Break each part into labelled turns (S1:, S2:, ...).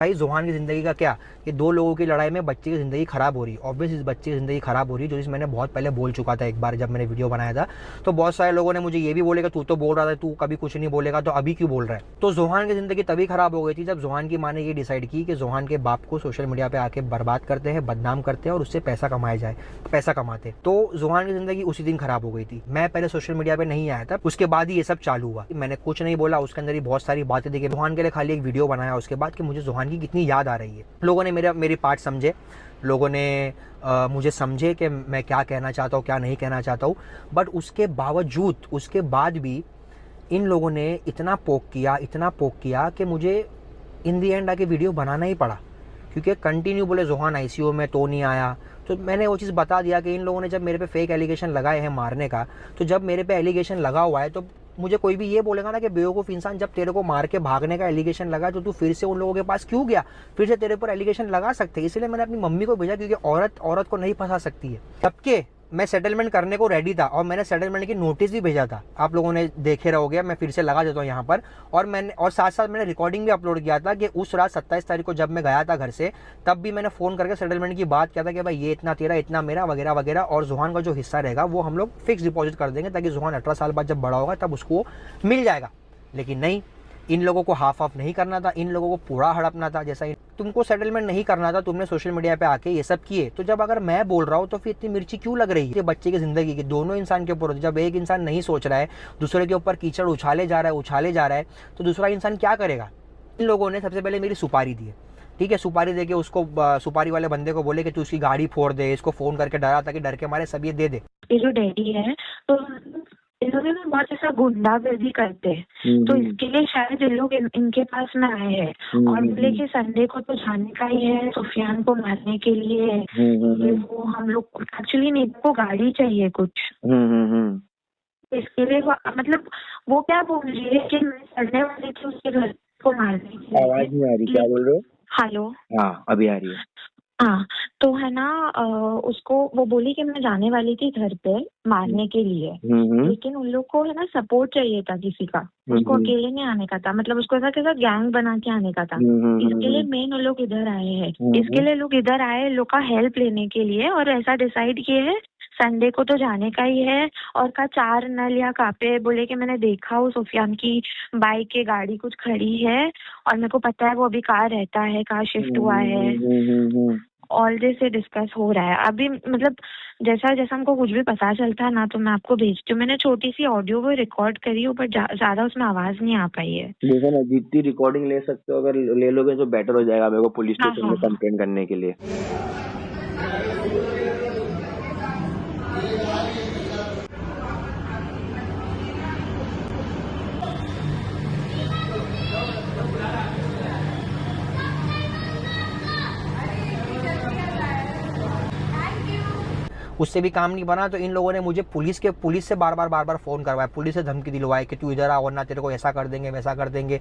S1: भाई जोहान की ज़िंदगी का क्या, ये दो लोगों की लड़ाई में बच्चे की ज़िंदगी ख़राब हो रही है। ऑब्वियस इस बच्चे की ज़िंदगी ख़राब हो रही है, जो मैंने बहुत पहले बोल चुका था एक बार जब मैंने वीडियो बनाया था। तो बहुत सारे लोगों ने मुझे ये भी बोलेगा तू तो बोल रहा था तू कभी कुछ नहीं बोलेगा, तो अभी क्यों बोल रहा है। तो जोहान की ज़िंदगी तभी ख़राब हो गई थी जब जोहान की माँ ने ये डिसाइड की कि जोहान के बाप को सोशल मीडिया पर आके बर्बाद करते हैं, बदनाम करते हैं और उससे पैसा कमाया जाए, पैसा कमाते। तो जोहान की ज़िंदगी उसी दिन ख़राब हो गई थी। मैं पहले सोशल मीडिया पर नहीं आया था, उसके बाद ही ये सब चालू हुआ। मैंने कुछ नहीं बोला, उसके अंदर ही बहुत सारी बातें देखी। जोहान के लिए खाली एक वीडियो बनाया उसके बाद कि मुझे जोहान की कितनी याद आ रही है। लोगों ने मेरी पार्ट समझे, लोगों ने मुझे समझे कि मैं क्या कहना चाहता हूँ क्या नहीं कहना चाहता हूँ। बट उसके बावजूद, उसके बाद भी इन लोगों ने इतना पोक किया कि मुझे इन दी एंड आके वीडियो बनाना ही पड़ा, क्योंकि कंटिन्यू बोले जोहान आईसीयू में तो नहीं आया। तो मैंने वो चीज़ बता दिया कि इन लोगों ने जब मेरे पे फेक एलिगेशन लगाए हैं मारने का, तो जब मेरे पे एलिगेशन लगा हुआ है तो मुझे कोई भी ये बोलेगा ना कि बेवकूफ़ इंसान, जब तेरे को मार के भागने का एलिगेशन लगा तो तू फिर से उन लोगों के पास क्यों गया, फिर से तेरे पर एलिगेशन लगा सकते हैं। इसलिए मैंने अपनी मम्मी को भेजा, क्योंकि औरत को नहीं फंसा सकती है। जबकि मैं सेटलमेंट करने को रेडी था और मैंने सेटलमेंट की नोटिस भी भेजा था, आप लोगों ने देखे रहोगे, मैं फिर से लगा देता हूँ यहाँ पर। और साथ साथ मैंने रिकॉर्डिंग भी अपलोड किया था कि उस रात 27 तारीख को जब मैं गया था घर से, तब भी मैंने फ़ोन करके सेटलमेंट की बात किया था कि भाई ये इतना तेरा इतना मेरा वगैरह वगैरह, और जोहान का जो हिस्सा रहेगा वो हम लोग फिक्स डिपॉजिट कर देंगे ताकि जोहान 18 साल बाद जब बड़ा होगा तब उसको मिल जाएगा। लेकिन नहीं, इन लोगों को हाफ ऑफ नहीं करना था, इन लोगों को पूरा हड़पना था। जैसा तुमको सेटलमेंट नहीं करना था, तुमने सोशल मीडिया पे आके ये सब किए। तो जब अगर मैं बोल रहा हूँ तो फिर इतनी मिर्ची क्यों लग रही है बच्चे की जिंदगी की, दोनों इंसान के ऊपर। जब एक इंसान नहीं सोच रहा है, दूसरे के ऊपर कीचड़ उछाले जा रहा है तो दूसरा इंसान क्या करेगा। इन लोगों ने सबसे पहले मेरी सुपारी दी है, ठीक है, सुपारी दे के उसको सुपारी वाले बंदे को बोले कि तू उसकी गाड़ी फोड़ दे, इसको फोन करके डरा ताकि डर के मारे सब ये दे दे।
S2: ये जो डैडी है तो इन्होंने ना बहुत ऐसा गुंडागर्दी करते हैं, तो इसके लिए शायद ये लोग इनके पास में आए हैं और बोले कि संडे को तो जाने का ही है सुफियान को मारने के लिए। ये वो हम लोग एक्चुअली नहीं को गाड़ी चाहिए कुछ, इसके लिए मतलब वो क्या बोल रही है कि मैं संडे वाले थी उसके घर को मारने के लिए।
S3: आवाज नहीं आ रही, क्या बोल रहे हो?
S2: हेलो,
S3: हाँ अभी आ रही है।
S2: हाँ तो है ना, उसको वो बोली कि मैं जाने वाली थी घर पे मारने के लिए, लेकिन उन लोग को है ना सपोर्ट चाहिए था किसी का, उसको अकेले नहीं आने का था, मतलब उसको ऐसा कैसा गैंग बना के आने का था। इसके लिए मेन वो लोग इधर आए हैं, इसके लिए लोग इधर आए लोग का हेल्प लेने के लिए, और ऐसा डिसाइड किए है संडे को तो जाने का ही है। और का 4 नल या कापे बोले कि मैंने देखा वो सुफियान की बाइक के गाड़ी कुछ खड़ी है और मेरे को पता है वो अभी कहाँ रहता है, कहाँ शिफ्ट हुआ है। ऑल दिस से डिस्कस हो रहा है अभी, मतलब जैसा जैसा हमको कुछ भी पता चलता है ना तो मैं आपको भेजती हूँ। मैंने छोटी सी ऑडियो वो रिकॉर्ड करी हूँ बट ज्यादा उसमें आवाज नहीं आ पाई है।
S3: देखो ना, जितनी रिकॉर्डिंग ले सकते हो अगर ले लोगे तो बेटर हो जाएगा मेरे को पुलिस स्टेशन में कंप्लेंट करने के लिए।
S1: उससे भी काम नहीं बना तो इन लोगों ने मुझे पुलिस से बार बार फ़ोन करवाया, पुलिस से धमकी दिलवाई कि तू इधर आ वरना तेरे को ऐसा कर देंगे वैसा कर देंगे।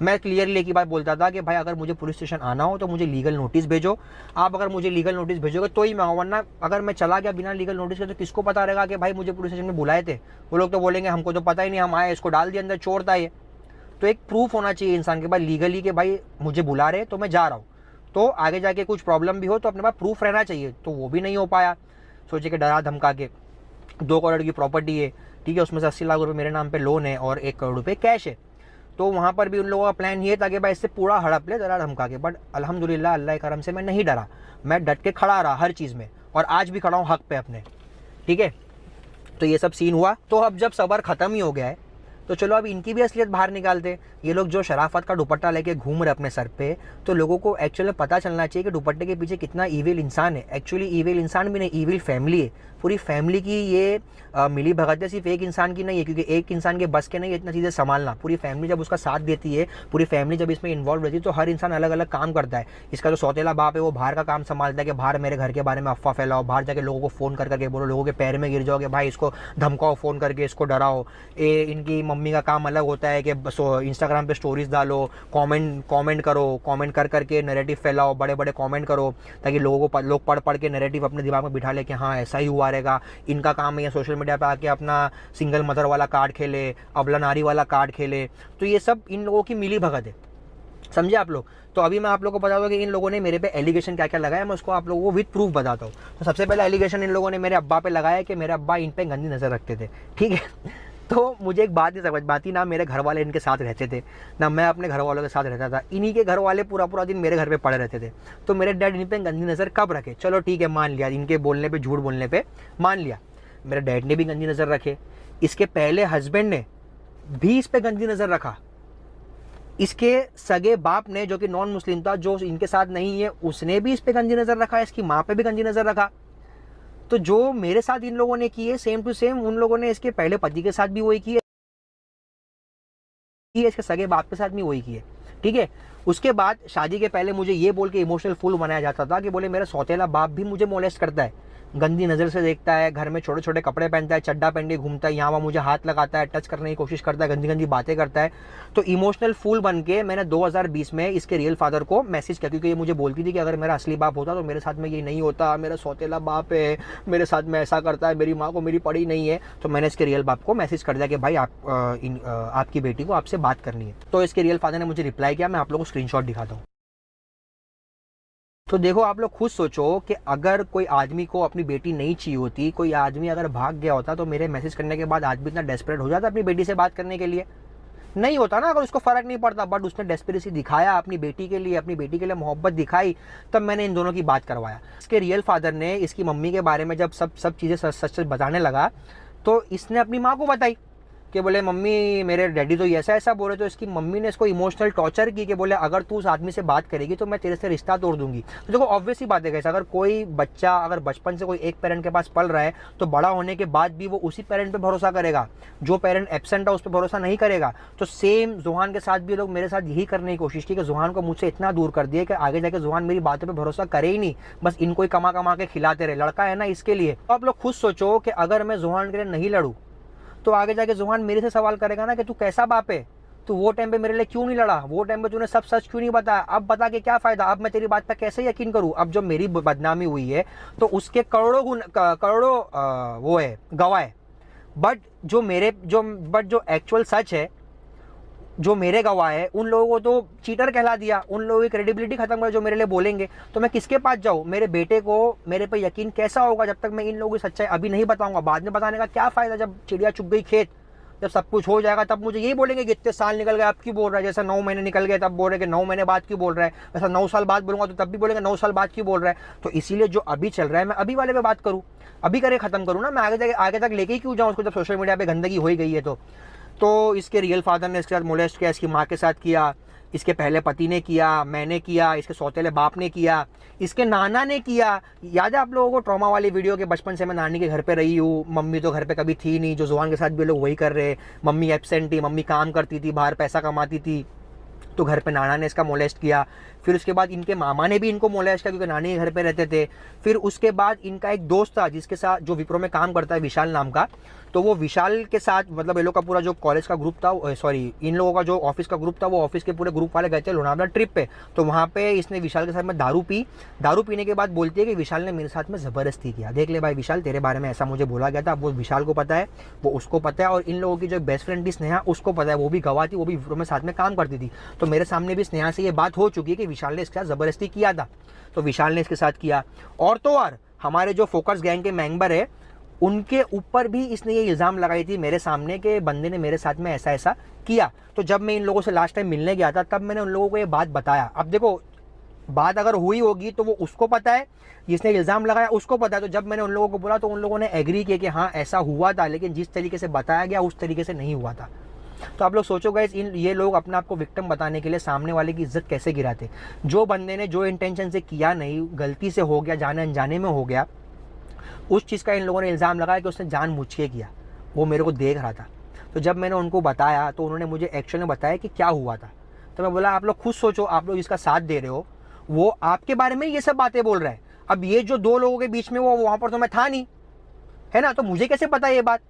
S1: मैं क्लियरली एक ही बात बोलता था कि भाई अगर मुझे पुलिस स्टेशन आना हो तो मुझे लीगल नोटिस भेजो, आप अगर मुझे लीगल नोटिस भेजोगे तो ही मैं आऊँ, वरना अगर मैं चला गया बिना लीगल नोटिस के तो किसको पता रहेगा कि भाई मुझे पुलिस स्टेशन में बुलाए थे। वो लोग तो बोलेंगे हमको तो पता ही नहीं, हम आए इसको डाल दिया अंदर, चोर था ये। तो एक प्रूफ होना चाहिए इंसान के पास लीगली कि भाई मुझे बुला रहे तो मैं जा रहा हूँ, तो आगे जाके कुछ प्रॉब्लम भी हो तो अपने पास प्रूफ रहना चाहिए। तो वो भी नहीं हो पाया। सोचे कि डरा धमका के 2 करोड़ की प्रॉपर्टी है, ठीक है, उसमें से 80 लाख रुपए मेरे नाम पे लोन है और 1 करोड़ रुपए कैश है। तो वहाँ पर भी उन लोगों का प्लान ये था कि भाई इससे पूरा हड़प ले डरा धमका के। बट अल्हम्दुलिल्लाह अल्लाह के करम से मैं नहीं डरा, मैं डट के खड़ा रहा हर चीज़ में, और आज भी खड़ा हूँ हक पे अपने, ठीक है। तो ये सब सीन हुआ। तो अब जब सबर ख़त्म ही हो गया है तो चलो अब इनकी भी असलियत बाहर निकालते। ये लोग जो शराफत का दुपट्टा लेके घूम रहे अपने सर पे, तो लोगों को एक्चुअली पता चलना चाहिए कि दुपट्टे के पीछे कितना ईविल इंसान है। एक्चुअली ईविल इंसान भी नहीं, ईविल फैमिली है। पूरी फैमिली की ये मिली भगत है, सिर्फ एक इंसान की नहीं है, क्योंकि एक इंसान के बस के नहीं है इतना चीज़ें संभालना। पूरी फैमिली जब उसका साथ देती है, पूरी फैमिली जब इसमें इन्वॉल्व रहती है, तो हर इंसान अलग अलग काम करता है। इसका जो सौतेला बाप है वो बाहर का काम संभालता है कि बाहर मेरे घर के बारे में अफवाह फैलाओ, बाहर जाके लोगों को फ़ोन करके बोलो, लोगों के पैर में गिर जाओगे, भाई इसको धमकाओ फ़ोन करके, इसको डराओ। इनकी मम्मी का काम अलग होता है कि इंस्टाग्राम पे स्टोरीज डालो, कमेंट करो, कमेंट कर करके नैरेटिव फैलाओ, बड़े बड़े कमेंट करो, ताकि लोग पढ़ के नैरेटिव अपने दिमाग में बिठा ले कि हाँ ऐसा ही हुआ रहेगा। इनका काम है सोशल मीडिया पे आके अपना सिंगल मदर वाला कार्ड खेले, अबला नारी वाला कार्ड खेले। तो ये सब इन लोगों की मिली भगत है, समझे आप लोग। तो अभी मैं आप लोगों को बताता हूँ कि इन लोगों ने मेरे पे एलिगेशन क्या क्या लगाया, मैं उसको आप लोगों को विद प्रूफ बताता हूँ। तो सबसे पहला एलिगेशन इन लोगों ने मेरे अब्बा पे लगाया कि मेरे अब्बा इन पे गंदी नज़र रखते थे, ठीक है। तो मुझे एक बात नहीं समझ में आती, ना मेरे घर वाले इनके साथ रहते थे, ना मैं अपने घर वालों के साथ रहता था, इन्हीं के घर वाले पूरा दिन मेरे घर पे पड़े रहते थे। तो मेरे डैड इन पे गंदी नज़र कब रखे? चलो ठीक है, मान लिया, इनके बोलने पे, झूठ बोलने पे मान लिया, मेरे डैड ने भी गंदी नज़र रखे, इसके पहले हस्बैंड ने भी इस पे गंदी नज़र रखा, इसके सगे बाप ने जो कि नॉन मुस्लिम था, जो इनके साथ नहीं है, उसने भी इस पे गंदी नज़र रखा, इसकी माँ पे भी गंदी नज़र रखा। तो जो मेरे साथ इन लोगों ने की है सेम टू सेम उन लोगों ने इसके पहले पति के साथ भी वही की है, इसके सगे बाप के साथ भी वही की है, ठीक है। उसके बाद शादी के पहले मुझे ये बोल के इमोशनल फूल बनाया जाता था कि बोले मेरा सौतेला बाप भी मुझे मोलेस्ट करता है, गंदी नज़र से देखता है, घर में छोटे छोटे कपड़े पहनता है, चड्डा पहन के घूमता है, यहाँ वहाँ मुझे हाथ लगाता है, टच करने की कोशिश करता है, गंदी गंदी बातें करता है। तो इमोशनल फूल बन के मैंने 2020 में इसके रियल फादर को मैसेज किया, क्योंकि ये मुझे बोलती थी कि अगर मेरा असली बाप होता तो मेरे साथ में ये नहीं होता, मेरा सौतेला बाप है, मेरे साथ में ऐसा करता है, मेरी माँ को मेरी पड़ी नहीं है। तो मैंने इसके रियल बाप को मैसेज कर दिया कि भाई आपकी बेटी को आपसे बात करनी है। तो इसके रियल फादर ने मुझे रिप्लाई किया, मैं आप लोगों को स्क्रीनशॉट दिखाता हूँ। तो देखो आप लोग खुद सोचो कि अगर कोई आदमी को अपनी बेटी नहीं चाहिए होती, कोई आदमी अगर भाग गया होता, तो मेरे मैसेज करने के बाद आदमी इतना डेस्परेट हो जाता अपनी बेटी से बात करने के लिए? नहीं होता ना, अगर उसको फर्क नहीं पड़ता। बट उसने डेस्परेसी दिखाया अपनी बेटी के लिए, अपनी बेटी के लिए मोहब्बत दिखाई, तब मैंने इन दोनों की बात करवाया। इसके रियल फादर ने इसकी मम्मी के बारे में जब सब चीज़ें सच बताने लगा, तो इसने अपनी माँ को बताई कि बोले मम्मी मेरे डैडी तो ऐसा ऐसा बोले। तो इसकी मम्मी ने इसको इमोशनल टॉर्चर की कि बोले अगर तू उस आदमी से बात करेगी तो मैं तेरे से रिश्ता तोड़ दूंगी। तो देखो ऑब्वियस ही बात है, कैसा अगर कोई बच्चा अगर बचपन से कोई एक पेरेंट के पास पल रहा है, तो बड़ा होने के बाद भी वो उसी पेरेंट पे भरोसा करेगा, जो पेरेंट एब्सेंट है उस पर भरोसा नहीं करेगा। तो सेम जुहान के साथ भी लोग मेरे साथ यही करने की कोशिश की कि जुहान को मुझसे इतना दूर कर दिया कि आगे जाके जुहान मेरी बातों पर भरोसा करे ही नहीं, बस इनको ही कमा के खिलाते रहे। लड़का है ना इसके लिए। तो आप लोग खुद सोचो कि अगर मैं जुहान के लिए नहीं लड़ूँ तो आगे जाके जुहान मेरे से सवाल करेगा ना कि तू कैसा बाप है, तू वो टाइम पे मेरे लिए क्यों नहीं लड़ा, वो टाइम पे तूने सब सच क्यों नहीं बताया, अब बता के क्या फायदा, अब मैं तेरी बात पर कैसे यकीन करूं। अब जो मेरी बदनामी हुई है तो उसके करोड़ों वो है गवाह है, बट जो एक्चुअल सच है, जो मेरे गवाह है, उन लोगों को तो चीटर कहला दिया, उन लोगों की क्रेडिबिलिटी खत्म कर जो मेरे लिए बोलेंगे। तो मैं किसके पास जाऊँ? मेरे बेटे को मेरे पे यकीन कैसा होगा जब तक मैं इन लोगों की सच्चाई अभी नहीं बताऊंगा? बाद में बताने का क्या फायदा, जब चिड़िया चुग गई खेत, जब सब कुछ हो जाएगा तब मुझे यही बोलेंगे कि इतने साल निकल गए अब क्यों बोल रहा है। जैसा 9 महीने निकल गए तब बोल रहे कि 9 महीने बाद क्यों बोल रहा है, वैसा 9 साल बाद बोलूंगा तो तब भी बोलेंगे 9 साल बाद क्यों बोल रहा है। तो इसीलिए जो अभी चल रहा है मैं अभी वाले पे बात करूँ, अभी करे खत्म करूँ ना, मैं आगे तक लेके ही क्यों जाऊँ उसको, जब सोशल मीडिया पे गंदगी हो ही गई है। तो इसके रियल फादर ने इसके साथ मोलेस्ट किया, इसकी माँ के साथ किया, इसके पहले पति ने किया, मैंने किया, इसके सौतेले बाप ने किया, इसके नाना ने किया। याद है आप लोगों को ट्रॉमा वाली वीडियो के बचपन से मैं नानी के घर पे रही हूँ, मम्मी तो घर पे कभी थी नहीं, जो जुबान के साथ भी लोग वही कर रहे, मम्मी एब्सेंट थी, मम्मी काम करती थी, बाहर पैसा कमाती थी, तो घर पे नाना ने इसका मोलेस्ट किया। फिर उसके बाद इनके मामा ने भी इनको मोलेस्ट किया क्योंकि नानी के घर पे रहते थे। फिर उसके बाद इनका एक दोस्त था जिसके साथ, जो विप्रो में काम करता है, विशाल नाम का, तो वो विशाल के साथ मतलब ये लोग का पूरा जो कॉलेज का ग्रुप था, सॉरी इन लोगों का जो ऑफिस का ग्रुप था, वो ऑफिस के पूरे ग्रुप वाले गए थे लोनावला ट्रिप पे। तो वहाँ पे इसने विशाल के साथ में दारू पीने के बाद बोलती है कि विशाल ने मेरे साथ में ज़बरदस्ती किया। देख ले भाई विशाल, तेरे बारे में ऐसा मुझे बोला गया था। वो विशाल को पता है, वो उसको पता है, और इन लोगों की जो बेस्ट फ्रेंड थी स्नेहा, उसको पता है, वो भी गवाह थी, वो भी विप्रो में साथ में काम करती थी। तो मेरे सामने भी स्नेहा से ये बात हो चुकी है कि विशाल ने इसके साथ ज़बरदस्ती किया था। तो विशाल ने इसके साथ किया। और तो और हमारे जो फोकस गैंग के मेंबर है, उनके ऊपर भी इसने ये इल्ज़ाम लगाई थी मेरे सामने कि बंदे ने मेरे साथ में ऐसा ऐसा किया। तो जब मैं इन लोगों से लास्ट टाइम मिलने गया था, तब मैंने उन लोगों को ये बात बताया। अब देखो, बात अगर हुई होगी तो वो उसको पता है, जिसने इल्ज़ाम लगाया उसको पता है। तो जब मैंने उन लोगों को बोला तो उन लोगों ने एग्री किया कि हाँ ऐसा हुआ था, लेकिन जिस तरीके से बताया गया उस तरीके से नहीं हुआ था। तो आप लोग सोचो गाइस, ये लोग अपने आप को विक्टिम बताने के लिए सामने वाले की इज्जत कैसे गिराते। जो बंदे ने जो इंटेंशन से किया नहीं, गलती से हो गया, जाने अनजाने में हो गया, उस चीज़ का इन लोगों ने इल्ज़ाम लगाया कि उसने जानबूझ के किया। वो मेरे को देख रहा था। तो जब मैंने उनको बताया तो उन्होंने मुझे एक्चुअली बताया कि क्या हुआ था। तो मैं बोला आप लोग खुद सोचो, आप लोग जिसका साथ दे रहे हो वो आपके बारे में ये सब बातें बोल रहा है। अब ये जो 2 लोगों के बीच में वो वहाँ पर तो मैं था नहीं, है ना, तो मुझे कैसे पता ये बात?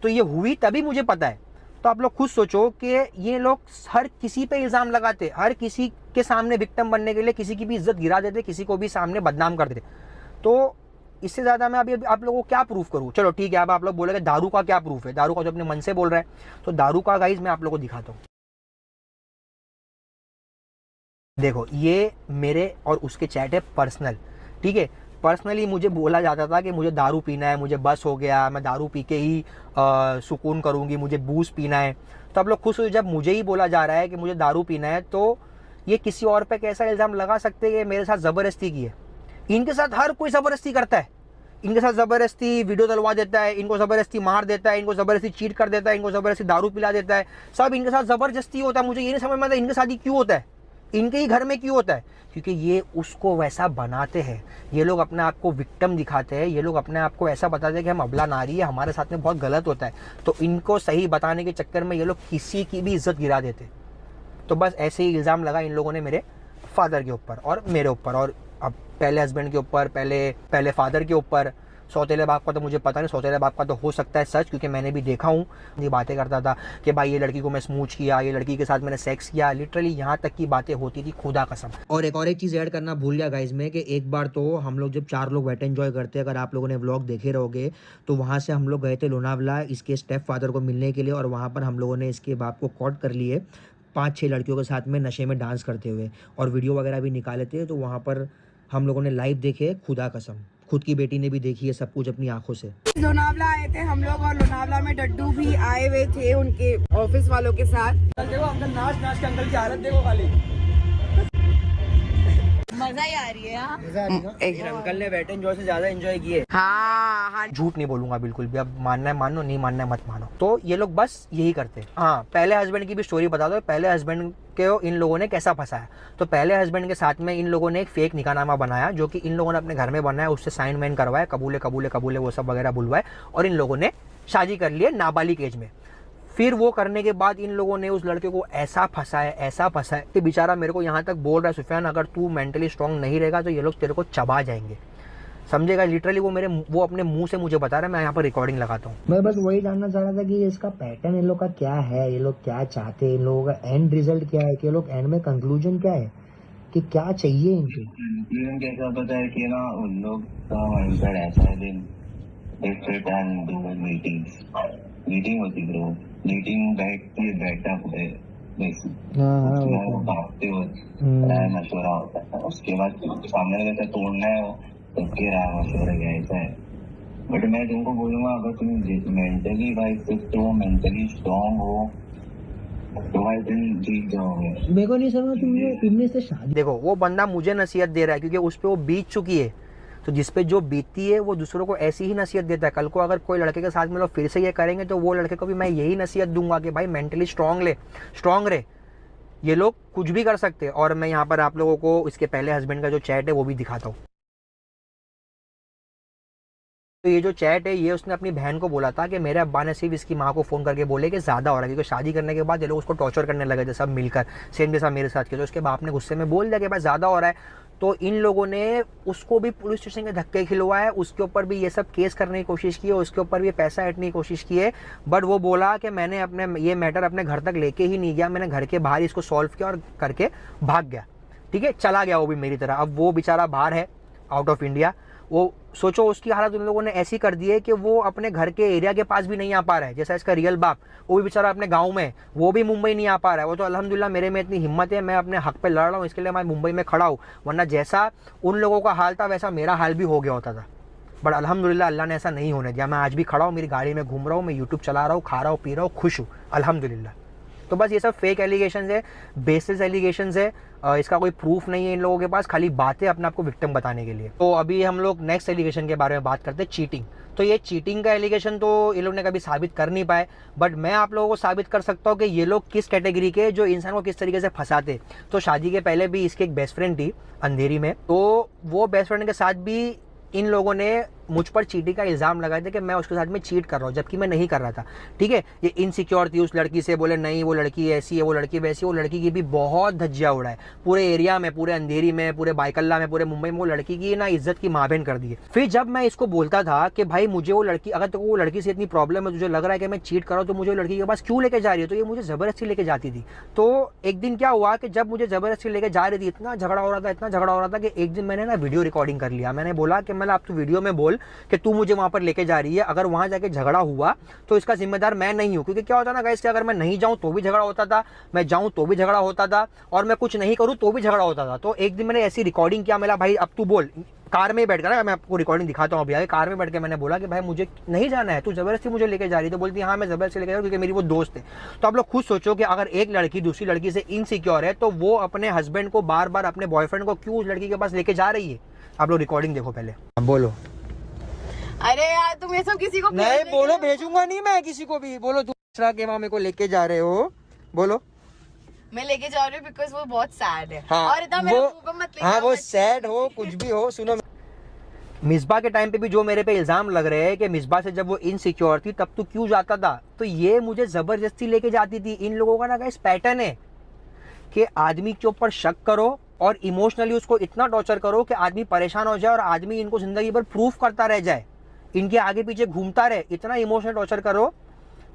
S1: तो ये हुई तभी मुझे पता है। तो आप लोग खुद सोचो कि ये लोग हर किसी पे इल्ज़ाम लगाते, हर किसी के सामने विक्टिम बनने के लिए किसी की भी इज्जत गिरा देते, किसी को भी सामने बदनाम कर देते। तो इससे ज़्यादा मैं अभी आप लोगों को क्या प्रूफ करूँ? चलो ठीक है, अब आप लोग बोलेंगे दारू का क्या प्रूफ है, दारू का जो अपने मन से बोल रहा है, तो दारू का गाइज मैं आप लोगों को दिखाता हूँ। देखो ये मेरे और उसके चैट है पर्सनल, ठीक है। पर्सनली मुझे बोला जाता था कि मुझे दारू पीना है, मुझे बस हो गया, मैं दारू पी के ही सुकून करूँगी, मुझे बूस पीना है। तो आप लोग खुश हो, जब मुझे ही बोला जा रहा है कि मुझे दारू पीना है, तो ये किसी और पे कैसा इल्ज़ाम लगा सकते हैं कि मेरे साथ ज़बरदस्ती की है? इनके साथ हर कोई ज़बरदस्ती करता है, इनके साथ ज़बरदस्ती वीडियो डलवा देता है, इनको ज़बरदस्ती मार देता है, इनको ज़बरदस्ती चीट कर देता है, इनको ज़बरदस्ती दारू पिला देता है, सब इनके साथ ज़बरदस्ती होता है। मुझे ये नहीं समझ में आता इनके साथ ही क्यों होता है, इनके ही घर में क्यों होता है? क्योंकि ये उसको वैसा बनाते हैं, ये लोग अपने आप को विक्टिम दिखाते हैं, ये लोग अपने आप को ऐसा बताते हैं कि हम अबला नारी है, हमारे साथ में बहुत गलत होता है। तो इनको सही बताने के चक्कर में ये लोग किसी की भी इज्जत गिरा देते। तो बस ऐसे ही इल्ज़ाम लगा इन लोगों ने मेरे फादर के ऊपर और मेरे ऊपर, और अब पहले हस्बैंड के ऊपर, पहले फादर के ऊपर। सौतेले बाप का तो मुझे पता नहीं, सौतेले बाप का तो हो सकता है सच, क्योंकि मैंने भी देखा हूँ। ये बातें करता था कि भाई ये लड़की को मैं स्मूच किया, ये लड़की के साथ मैंने सेक्स किया, लिटरली यहाँ तक की बातें होती थी, खुदा कसम। और एक चीज़ ऐड करना भूल गया गाइज में, कि एक बार तो हम लोग जब 4 लोग वेट एंजॉय करते हैं, अगर आप लोगों ने व्लॉग देखे रहोगे, तो वहाँ से हम लोग गए थे लोनावला इसके स्टेप फादर को मिलने के लिए, और वहाँ पर हम लोगों ने इसके बाप को कॉट कर लिए 5-6 लड़कियों के साथ में नशे में डांस करते हुए, और वीडियो वगैरह भी निकाले थे। तो वहाँ पर हम लोगों ने लाइव देखे, खुदा कसम, खुद की बेटी ने भी देखी है सब कुछ अपनी आंखों से।
S4: लोनावला आए थे हम लोग, और लोनावला में डड्डू भी आए हुए थे उनके ऑफिस वालों के साथ।
S5: देखो अंकल नाच नाच के अंकल की हालत देखो खाली,
S4: मजा ही आ रही है।
S1: अंकल ने वेट एंजॉय से ज्यादा एंजॉय किए।
S4: हाँ,
S1: झूठ नहीं बोलूंगा बिल्कुल भी, अब मानना है मानो, नहीं मानना है मत मानो। तो ये लोग बस यही करते हैं। हाँ, पहले हस्बैंड की भी स्टोरी बता दो, पहले हस्बैंड को इन लोगों ने कैसा फंसाया। तो पहले हस्बैंड के साथ में इन लोगों ने एक फेक निकाहनामा बनाया, जो कि इन लोगों ने अपने घर में बनाया, उससे साइन वाइन करवाया, कबूले कबूले कबूले वो सब वगैरह बुलवाए, और इन लोगों ने शादी कर ली नाबालिग एज में। फिर वो करने के बाद इन लोगों ने उस लड़के को ऐसा फंसाया कि बेचारा मेरे को यहाँ तक बोल रहा है, सुफियान अगर तू मेंटली स्ट्रांग नहीं रहेगा तो ये लोग तेरे को चबा जाएंगे, समझेगा। लिटरली वो अपने मुंह से मुझे बता रहा है, मैं यहाँ पर रिकॉर्डिंग लगाता हूँ। मैं बस वही जानना चाह रहा था कि इसका पैटर्न इन लोग का क्या है, ये लोग क्या चाहते हैं, इन लोगों का एंड रिजल्ट क्या है, कि ये लोग एंड में कंक्लूजन क्या है, कि क्या चाहिए इनको।
S6: कंक्लूजन कैसा पता है कि ना उन लोग का माइंडसेट ऐसा है, मीटिंग होती ब्रो, मीटिंग बैठा पूरे भागते हो मशवरा होता है, उसके बाद सामने कैसा तोड़ना है वो सबके राय मशवरा कैसा है। बट मैं तुमको बोलूंगा, अगर तुम मेंटली भाई फिट हो, मेंटली स्ट्रांग हो, तो भाई तुम जीत जाओगे।
S1: मेरे को नहीं समझ तुमने से शादी। देखो वो बंदा मुझे नसीहत दे रहा है क्योंकि उस पर वो बीत चुकी है, तो जिसपे जो बीतती है वो दूसरों को ऐसी ही नसीहत देता है। कल को अगर कोई लड़के के साथ में लोग फिर से ये करेंगे तो वो लड़के को भी मैं यही नसीहत दूंगा कि भाई मेंटली स्ट्रांग रहे, ये लोग कुछ भी कर सकते हैं। और मैं यहाँ पर आप लोगों को इसके पहले हस्बैंड का जो चैट है वो भी दिखाता हूँ। तो ये जो चैट है ये उसने अपनी बहन को बोला था कि मेरे अब्बा ने सिर्फ इसकी माँ को फ़ोन करके बोले कि ज़्यादा हो रहा है, क्योंकि शादी करने के बाद ये लोग उसको टॉर्चर करने लगे थे सब मिलकर, सेम जैसा मेरे साथ किया। तो उसके बाप ने गुस्से में बोल दिया कि भाई ज़्यादा हो रहा है। तो इन लोगों ने उसको भी पुलिस स्टेशन के धक्के खिलवाए, उसके ऊपर भी ये सब केस करने की कोशिश की है, उसके ऊपर भी पैसा ऐंठने की कोशिश की है। बट वो बोला कि मैंने अपने ये मैटर अपने घर तक लेके ही नहीं गया, मैंने घर के बाहर इसको सॉल्व किया और करके भाग गया, ठीक है, चला गया वो भी मेरी तरह। अब वो बेचारा बाहर है, आउट ऑफ इंडिया। वो सोचो उसकी हालत उन लोगों ने ऐसी कर दी है कि वो अपने घर के एरिया के पास भी नहीं आ पा रहा है। जैसा इसका रियल बाप, वो भी बेचारा अपने गांव में, वो भी मुंबई नहीं आ पा रहा है। वो तो अल्हम्दुलिल्लाह मेरे में इतनी हिम्मत है, मैं अपने हक पे लड़ रहा हूँ, इसके लिए मैं मुंबई में खड़ा हूँ, वरना जैसा उन लोगों का हाल था वैसा मेरा हाल भी हो गया होता था। बट अल्हम्दुलिल्लाह अल्लाह ने ऐसा नहीं होने दिया। मैं आज भी खड़ा हूँ, मेरी गाड़ी में घूम रहा हूँ, मैं यूट्यूब चला रहा हूँ, खा रहा हूँ, पी रहा हूँ, खुश हूँ अल्हम्दुलिल्लाह। तो बस ये सब फेक एलिगेशंस है, बेसिस एलिगेशंस है, इसका कोई प्रूफ नहीं है इन लोगों के पास, खाली बातें अपने आप को विक्टिम बताने के लिए। तो अभी हम लोग नेक्स्ट एलिगेशन के बारे में बात करते हैं, चीटिंग। तो ये चीटिंग का एलिगेशन तो ये लोग ने कभी साबित कर नहीं पाए, बट मैं आप लोगों को साबित कर सकता हूँ कि ये लोग किस कैटेगरी के, जो इंसान को किस तरीके से फंसाते। तो शादी के पहले भी इसकी एक बेस्ट फ्रेंड थी अंधेरी में, तो वो बेस्ट फ्रेंड के साथ भी इन लोगों ने मुझ पर चीटिंग का इल्ज़ाम लगाए थे कि मैं उसके साथ में चीट कर रहा हूँ, जबकि मैं नहीं कर रहा था। ठीक है, ये इनसिक्योर थी उस लड़की से, बोले नहीं वो लड़की ऐसी है, वो लड़की वैसी। वो लड़की की भी बहुत धज्जिया उड़ाए पूरे एरिया में, पूरे अंधेरी में, पूरे बाइकल्ला में, पूरे मुंबई में। वो लड़की की ना इज्जत की माबेन कर दी है। फिर जब मैं इसको बोलता था कि भाई मुझे वो लड़की, अगर तो वो लड़की से इतनी प्रॉब्लम है, तुझे लग रहा है कि मैं चीट कर रहा हूँ, तो मुझे वो लड़की के पास क्यों लेके जा रही है? तो ये मुझे जबरदस्ती लेके जाती थी। तो एक दिन क्या हुआ कि जब मुझे जबरदस्ती लेके जा रही थी, इतना झगड़ा हो रहा था, इतना झगड़ा हो रहा था कि एक दिन मैंने ना वीडियो रिकॉर्डिंग कर लिया। मैंने बोला कि मतलब आप तो वीडियो में बोल कि तू मुझे वहां पर लेके जा रही है, अगर वहां जाके झगड़ा हुआ तो इसका जिम्मेदार मैं नहीं हूं। क्योंकि क्या होता ना गाइस कि अगर मैं नहीं जाऊं तो भी झगड़ा होता था, मैं जाऊं तो भी झगड़ा होता था, और मैं कुछ नहीं करूं तो भी झगड़ा होता था। तो एक दिन मैंने ऐसी रिकॉर्डिंग किया, मेरा भाई अब तू बोल, कार में बैठ कर ना, मैं आपको रिकॉर्डिंग दिखाता हूँ अभी आगे। कार में बैठ के मैंने बोला कि भाई मुझे नहीं जाना है, तू जबरदस्ती मुझे लेके जा रही है। तो बोलती हाँ मैं जबरदस्ती लेके जा रही हूँ क्योंकि मेरी वो दोस्त है। तो आप लोग खुद सोचो कि अगर एक लड़की दूसरी लड़की से इनसिक्योर है तो वो अपने हस्बैंड को बार बार, अपने बॉयफ्रेंड को क्यों उस लड़की के पास लेके जा रही है? आप लोग रिकॉर्डिंग देखो पहले, बोलो।
S4: अरे यार तुम ये सब किसी को
S1: नहीं बोलो, भेजूंगा नहीं मैं किसी को भी। बोलो, दूसरा के मामे को लेके जा रहे हो, बोलो।
S4: मैं लेके जा रही हूँ बिकॉज वो बहुत सैड है।
S1: हाँ,
S4: और इतना मेरे मुंह पे मत लेके
S1: हाँ
S4: आओ,
S1: वो
S4: मत
S1: सैड हो, कुछ भी हो। सुनो, मिसबा के टाइम पे भी जो मेरे पे इल्जाम लग रहे हैं कि मिसबा से जब वो इनसिक्योर थी तब तू क्यों जाता था, तो ये मुझे जबरदस्ती लेके जाती थी। इन लोगों का ना गाइस पैटर्न है कि आदमी के ऊपर शक करो और इमोशनली उसको इतना टॉर्चर करो कि आदमी परेशान हो जाए और आदमी इनको जिंदगी भर प्रूफ करता रह जाए, इनके आगे पीछे घूमता रहे। इतना इमोशनल टॉर्चर करो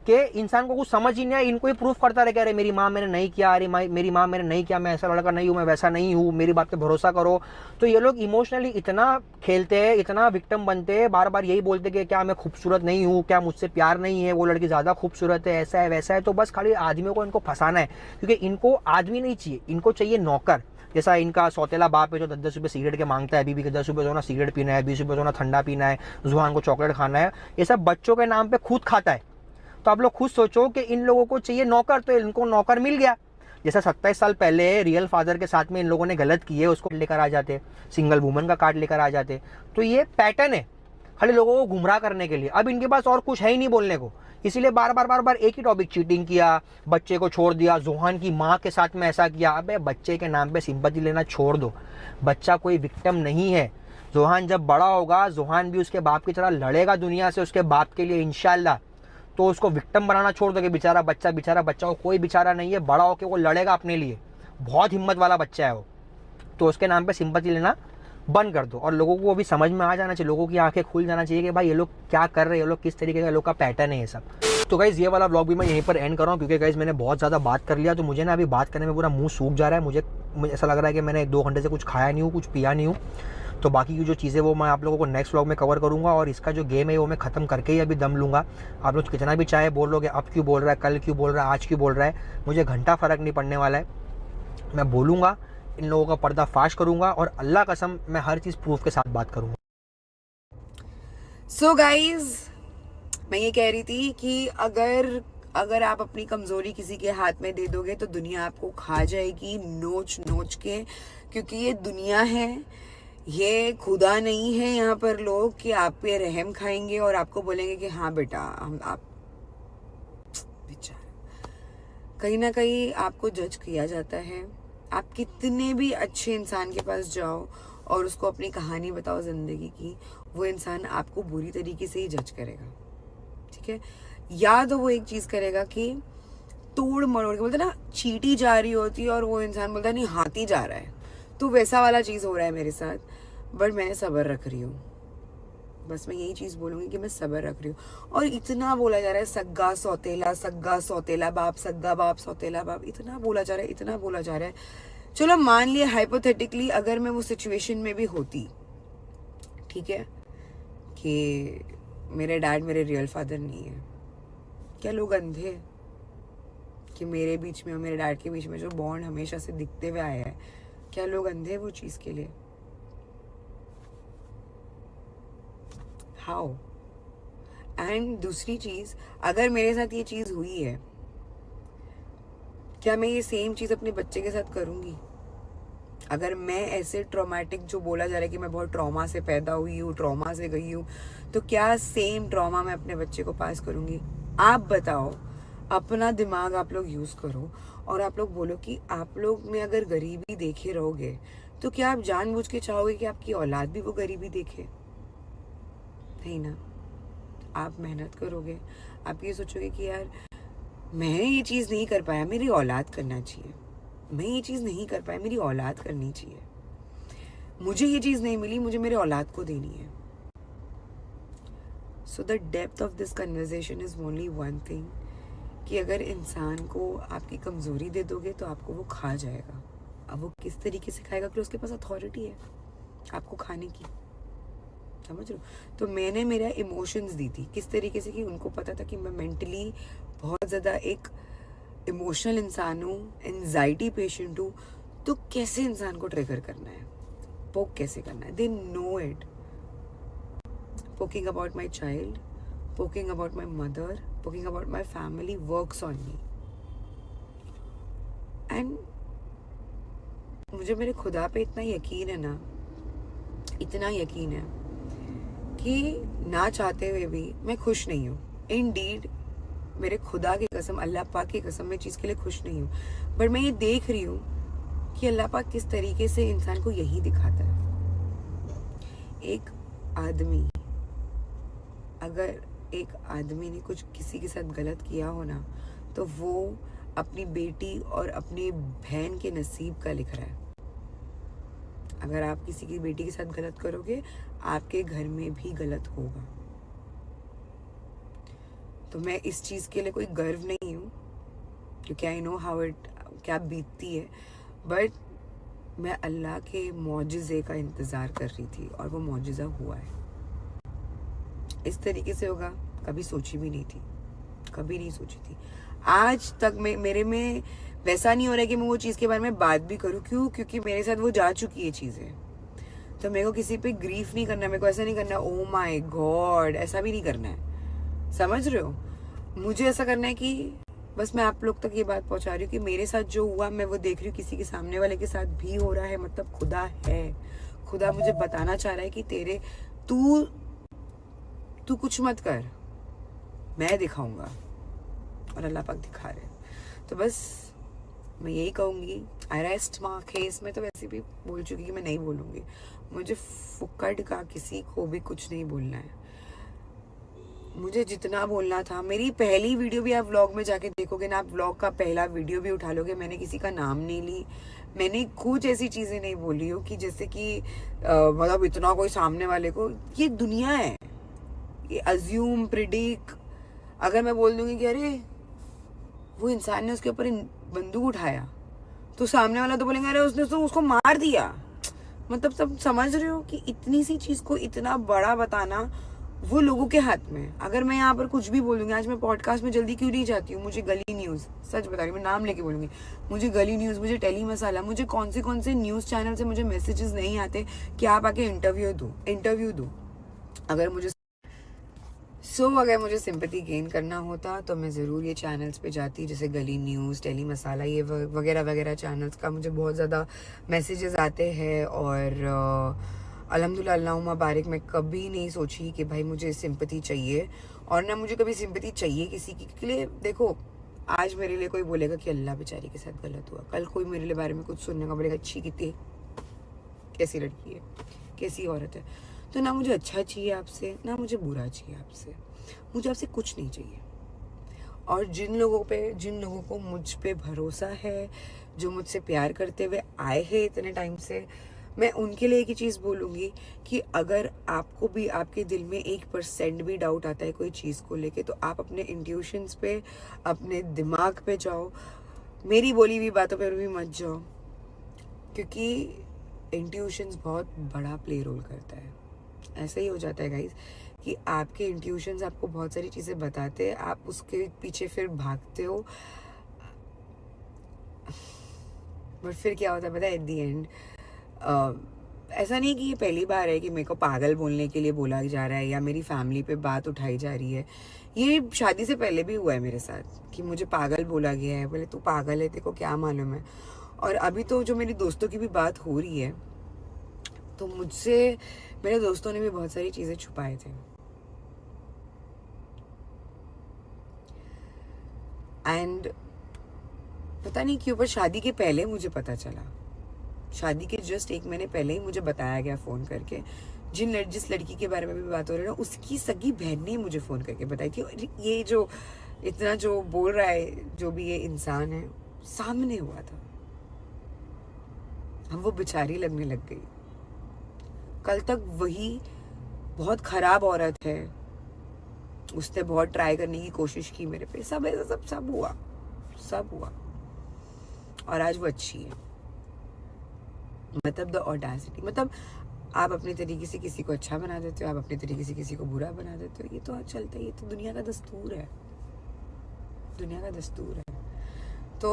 S1: कि इंसान को कुछ समझ ही नहीं आए, इनको ही प्रूफ करता रहे कि अरे मेरी माँ मैंने नहीं किया, अरे मेरी माँ मैंने नहीं किया, मैं ऐसा लड़का नहीं हूँ, मैं वैसा नहीं हूँ, मेरी बात पे भरोसा करो। तो ये लोग इमोशनली इतना खेलते हैं, इतना विक्टिम बनते हैं, बार बार यही बोलते कि क्या मैं खूबसूरत नहीं हूँ, क्या मुझसे प्यार नहीं है, वो लड़की ज़्यादा खूबसूरत है, ऐसा है वैसा है। तो बस खाली आदमियों को इनको फंसाना है, क्योंकि इनको आदमी नहीं चाहिए, इनको चाहिए नौकर। जैसा इनका सौतेला बाप है जो 10-10 रुपये सिगरेट के मांगता है, बीबी के 10 रुपये जो ना सिगरेट पीना है, 20 रुपये जो ना ठंडा पीना है, जुहान को चॉकलेट खाना है, ये सब बच्चों के नाम पे खुद खाता है। तो आप लोग खुद सोचो कि इन लोगों को चाहिए नौकर, तो इनको नौकर मिल गया। जैसा 27 साल पहले रियल फादर के साथ में इन लोगों ने गलत किए, उसको लेकर आ जाते, सिंगल वुमन का कार्ड लेकर आ जाते। तो ये पैटर्न है खाली लोगों को गुमराह करने के लिए। अब इनके पास और कुछ है ही नहीं बोलने को, इसीलिए बार बार एक ही टॉपिक, चीटिंग किया, बच्चे को छोड़ दिया, जोहान की माँ के साथ में ऐसा किया। अबे बच्चे के नाम पे सिंपैथी लेना छोड़ दो, बच्चा कोई विक्टिम नहीं है। जोहान जब बड़ा होगा, जोहान भी उसके बाप की तरह लड़ेगा दुनिया से उसके बाप के लिए इंशाल्लाह। तो उसको विक्टिम बनाना छोड़ दो कि बेचारा बच्चा हो, कोई बेचारा नहीं है, बड़ा होकर वो लड़ेगा अपने लिए, बहुत हिम्मत वाला बच्चा है वो। तो उसके नाम पे सिंपैथी लेना बंद कर दो, और लोगों को भी समझ में आ जाना चाहिए, लोगों की आंखें खुल जाना चाहिए कि भाई ये लोग क्या कर रहे हैं, ये लोग किस तरीके का लोग का पैटर्न है ये सब। तो गाइज ये वाला ब्लॉग भी मैं यहीं पर एंड कर रहा हूँ, क्योंकि गाइज मैंने बहुत ज़्यादा बात कर लिया, तो मुझे ना अभी बात करने में पूरा मुंह सूख जा रहा है। मुझे ऐसा लग रहा है कि मैंने 1-2 घंटे से कुछ खाया नहीं हूँ, कुछ पिया नहीं हूँ। तो बाकी की जो चीज़ें वो मैं आप लोगों को नेक्स्ट व्लॉग में कवर करूँगा, और इसका जो गेम है वो मैं ख़त्म करके ही अभी दम लूँगा। आप लोग कितना भी चाहे बोल लोगे अब क्यों बोल रहा है, कल क्यों बोल रहा है, आज क्यों बोल रहा है, मुझे घंटा फ़र्क नहीं पड़ने वाला है। मैं बोलूँगा, इन लोगों का पर्दा फाश करूँगा, और अल्लाह कसम मैं हर चीज़ प्रूफ के साथ बात करूँगा।
S4: सो गाइज मैं ये कह रही थी कि अगर आप अपनी कमजोरी किसी के हाथ में दे दोगे तो दुनिया आपको खा जाएगी नोच नोच के, क्योंकि ये दुनिया है, ये खुदा नहीं है यहाँ पर लोग कि आप पे रहम खाएंगे और आपको बोलेंगे कि हाँ बेटा आप बेचारा। कहीं ना कहीं आपको जज किया जाता है। आप कितने भी अच्छे इंसान के पास जाओ और उसको अपनी कहानी बताओ जिंदगी की, वो इंसान आपको बुरी तरीके से ही जज करेगा, ठीक है। या तो वो एक चीज करेगा कि तोड़ मरोड़ के, बोलते ना चींटी जा रही होती है और वो इंसान बोलता नहीं हाथी जा रहा है, तो वैसा वाला चीज हो रहा है मेरे साथ। बट मैंने सब्र रख रही हूँ, बस मैं यही चीज बोलूंगी कि मैं सब्र रख रही हूँ। और इतना बोला जा रहा है सग्गा सौतेला बाप, सग्गा बाप सौतेला बाप, इतना बोला जा रहा है। चलो मान लिया हाइपोथेटिकली अगर मैं वो सिचुएशन में भी होती, ठीक है, कि मेरे डैड मेरे रियल फादर नहीं है, क्या लोग अंधे कि मेरे बीच में और मेरे डैड के बीच में जो बॉन्ड हमेशा से दिखते हुए आया है, क्या लोग अंधे वो चीज के लिए? हाउ? एंड दूसरी चीज, अगर मेरे साथ ये चीज हुई है, क्या मैं ये सेम चीज अपने बच्चे के साथ करूंगी? अगर मैं ऐसे ट्रॉमेटिक, जो बोला जा रहा है कि मैं बहुत ट्रॉमा से पैदा हुई हूँ, ट्रॉमा से गई हूँ, तो क्या सेम ट्रॉमा मैं अपने बच्चे को पास करूंगी? आप बताओ, अपना दिमाग आप लोग यूज करो, और आप लोग बोलो कि आप लोग में अगर गरीबी देखे रहोगे तो क्या आप जानबूझ के चाहोगे कि आपकी औलाद भी वो गरीबी देखे? नहीं ना। आप मेहनत करोगे, आप ये सोचोगे कि यार मैं ये चीज़ नहीं कर पाया, मेरी औलाद करना चाहिए, मैं ये चीज़ नहीं कर पाया, मेरी औलाद करनी चाहिए, मुझे ये चीज़ नहीं मिली, मुझे मेरे औलाद को देनी है। So the depth of this conversation is only one thing, कि अगर इंसान को आपकी कमज़ोरी दे दोगे तो आपको वो खा जाएगा। अब वो किस तरीके से खाएगा, कि उसके पास अथॉरिटी है आपको खाने की, समझ रहे हो। तो मैंने मेरा इमोशंस दी थी किस तरीके से, कि उनको पता था कि मैं मेंटली बहुत ज़्यादा एक इमोशनल इंसान हूँ, एंजाइटी पेशेंट हूँ, तो कैसे इंसान को ट्रिगर करना है, पोक कैसे करना है, they know it. Poking about my child, poking about my mother, poking about my family works on me. And मुझे मेरे खुदा पे इतना यकीन है ना, इतना यकीन है कि ना चाहते हुए भी मैं खुश नहीं हूँ। इंडीड मेरे खुदा की कसम, अल्लाह पाक की कसम, मैं चीज़ के लिए खुश नहीं हूँ, बट मैं ये देख रही हूँ कि अल्लाह पाक किस तरीके से इंसान को यही दिखाता है। एक आदमी, अगर एक आदमी ने कुछ किसी के साथ गलत किया हो ना, तो वो अपनी बेटी और अपनी बहन के नसीब का लिख रहा है। अगर आप किसी की बेटी के साथ गलत करोगे, आपके घर में भी गलत होगा। तो मैं इस चीज़ के लिए कोई गर्व नहीं हूँ, क्योंकि आई नो हाउ इट, क्या बीतती है, बट मैं अल्लाह के मौजिज़े का इंतज़ार कर रही थी और वो मौजिज़ा हुआ है। इस तरीके से होगा कभी सोची भी नहीं थी, कभी नहीं सोची थी। आज तक मेरे में वैसा नहीं हो रहा है कि मैं वो चीज़ के बारे में बात भी करूँ। क्यों? क्योंकि मेरे साथ वो जा चुकी है चीज़ें। तो मेरे को किसी पे ग्रीफ नहीं करना, मेरे को ऐसा नहीं करना ओ माय गॉड, ऐसा भी नहीं करना है, समझ रहे हो। मुझे ऐसा करना है कि बस मैं आप लोग तक ये बात पहुंचा रही हूँ कि मेरे साथ जो हुआ मैं वो देख रही हूँ, किसी के सामने वाले के साथ भी हो रहा है, मतलब खुदा है, खुदा मुझे बताना चाह रहा है कि तेरे तू कुछ मत कर, मैं दिखाऊंगा, और अल्लाह पाक दिखा रहे। तो बस मैं यही कहूँगी, आई रेस्ट माय केस। में तो वैसे भी बोल चुकी कि मैं नहीं बोलूँगी, मुझे फुक्कड़ का किसी को भी कुछ नहीं बोलना है। मुझे जितना बोलना था, मेरी पहली वीडियो भी आप व्लॉग में जाके देखोगे ना, आप व्लॉग का पहला वीडियो भी उठा लोगे, मैंने किसी का नाम नहीं ली, मैंने कुछ ऐसी चीज़ें नहीं बोली हो कि जैसे कि मतलब इतना कोई सामने वाले को, ये दुनिया है, ये अज्यूम प्रिडिक्ट। अगर मैं बोल दूंगी कि अरे वो इंसान ने उसके ऊपर बंदूक उठाया, तो सामने वाला तो बोलेंगे अरे उसने तो उसको मार दिया। मतलब सब समझ रहे हो कि इतनी सी चीज़ को इतना बड़ा बताना वो लोगों के हाथ में। अगर मैं यहाँ पर कुछ भी बोलूँगी, आज मैं पॉडकास्ट में जल्दी क्यों नहीं जाती हूँ, मुझे गली न्यूज़, सच बता रही हूँ, मैं नाम लेके बोलूँगी, मुझे गली न्यूज़, मुझे टेली मसाला, मुझे कौन से न्यूज़ चैनल से मुझे मैसेजेस नहीं आते कि आप आके इंटरव्यू दो। अगर मुझे सिंपैथी गेन करना होता तो मैं ज़रूर ये चैनल्स पे जाती, जैसे गली न्यूज़, टेली मसाला, ये वगैरह वगैरह चैनल्स का मुझे बहुत ज़्यादा मैसेजेस आते हैं। और अल्हम्दुलिल्लाह, अल्लाहुम्मा बारिक, मैं कभी नहीं सोची कि भाई मुझे सिंपैथी चाहिए, और ना मुझे कभी सिंपैथी चाहिए किसी की के लिए। देखो, आज मेरे लिए कोई बोलेगा कि अल्लाह बेचारी के साथ गलत हुआ, कल कोई मेरे लिए बारे में कुछ सुनने का बोलेगा अच्छी कितनी कैसी लड़की है, कैसी औरत है। तो ना मुझे अच्छा चाहिए आपसे, ना मुझे बुरा चाहिए आपसे, मुझे आपसे कुछ नहीं चाहिए। और जिन लोगों को मुझ पे भरोसा है, जो मुझसे प्यार करते हुए आए हैं इतने टाइम से, मैं उनके लिए एक ही चीज़ बोलूँगी कि अगर आपको भी आपके दिल में 1% भी डाउट आता है कोई चीज़ को लेके, तो आप अपने इंट्यूशंस पे, अपने दिमाग पे जाओ, मेरी बोली हुई बातों पर भी मत जाओ, क्योंकि इंट्यूशंस बहुत बड़ा प्ले रोल करता है। ऐसा ही हो जाता है गाइज कि आपके इंट्यूशंस आपको बहुत सारी चीज़ें बताते हैं, आप उसके पीछे फिर भागते हो, बट फिर क्या होता है पता है, एट दी एंड ऐसा नहीं कि ये पहली बार है कि मेरे को पागल बोलने के लिए बोला जा रहा है या मेरी फैमिली पे बात उठाई जा रही है। ये शादी से पहले भी हुआ है मेरे साथ कि मुझे पागल बोला गया है, बोले तू पागल है, तेरे को क्या मालूम है। और अभी तो जो मेरी दोस्तों की भी बात हो रही है, तो मुझसे मेरे दोस्तों ने भी बहुत सारी चीज़ें छुपाए थे। एंड पता नहीं क्यों, पर शादी के पहले मुझे पता चला, शादी के जस्ट 1 महीने पहले ही मुझे बताया गया फ़ोन करके जिस लड़की के बारे में भी बात हो रही है ना, उसकी सगी बहन ने मुझे फ़ोन करके बताई थी। और ये जो इतना जो बोल रहा है, जो भी ये इंसान है, सामने हुआ था। हम वो बेचारी लगने लग गई। कल तक वही बहुत खराब औरत है, उसने बहुत ट्राई करने की कोशिश की मेरे पे, सब ऐसा सब हुआ और आज वो अच्छी है। मतलब द ऑडेसिटी, मतलब आप अपने तरीके से किसी को अच्छा बना देते हो, आप अपने तरीके से किसी को बुरा बना देते हो। ये तो आज चलता है, ये तो दुनिया का दस्तूर है, दुनिया का दस्तूर है। तो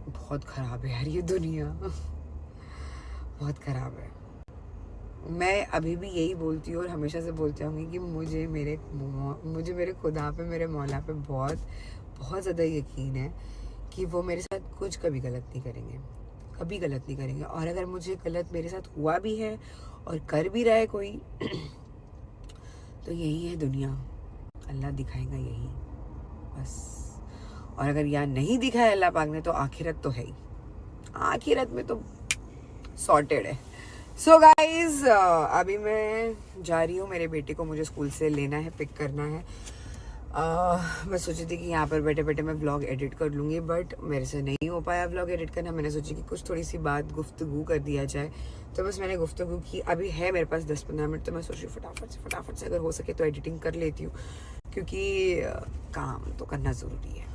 S4: बहुत खराब है यार ये दुनिया, बहुत खराब है। मैं अभी भी यही बोलती हूँ और हमेशा से बोलती आऊँगी कि मुझे मेरे खुदा पे, मेरे मौला पे बहुत बहुत ज़्यादा यकीन है कि वो मेरे साथ कुछ कभी गलत नहीं करेंगे। और अगर मुझे गलत मेरे साथ हुआ भी है और कर भी रहा है कोई तो यही है दुनिया, अल्लाह दिखाएगा यही बस। और अगर यहाँ नहीं दिखाया अल्लाह पाक ने तो आखिरत तो है ही, आखिरत में तो सॉर्टेड है। सो गाइज अभी मैं जा रही हूँ, मेरे बेटे को मुझे स्कूल से लेना है, पिक करना है। मैं सोची थी कि यहाँ पर बैठे बैठे मैं व्लॉग एडिट कर लूँगी, बट मेरे से नहीं हो पाया व्लॉग एडिट करना। मैंने सोची कि कुछ थोड़ी सी बात गुफ्तगू कर दिया जाए, तो बस मैंने गुफ्तगू की। अभी है मेरे पास 10-15 मिनट, तो मैं सोच रही हूँ फटाफट से अगर हो सके तो एडिटिंग कर लेती हूँ, क्योंकि काम तो करना ज़रूरी है।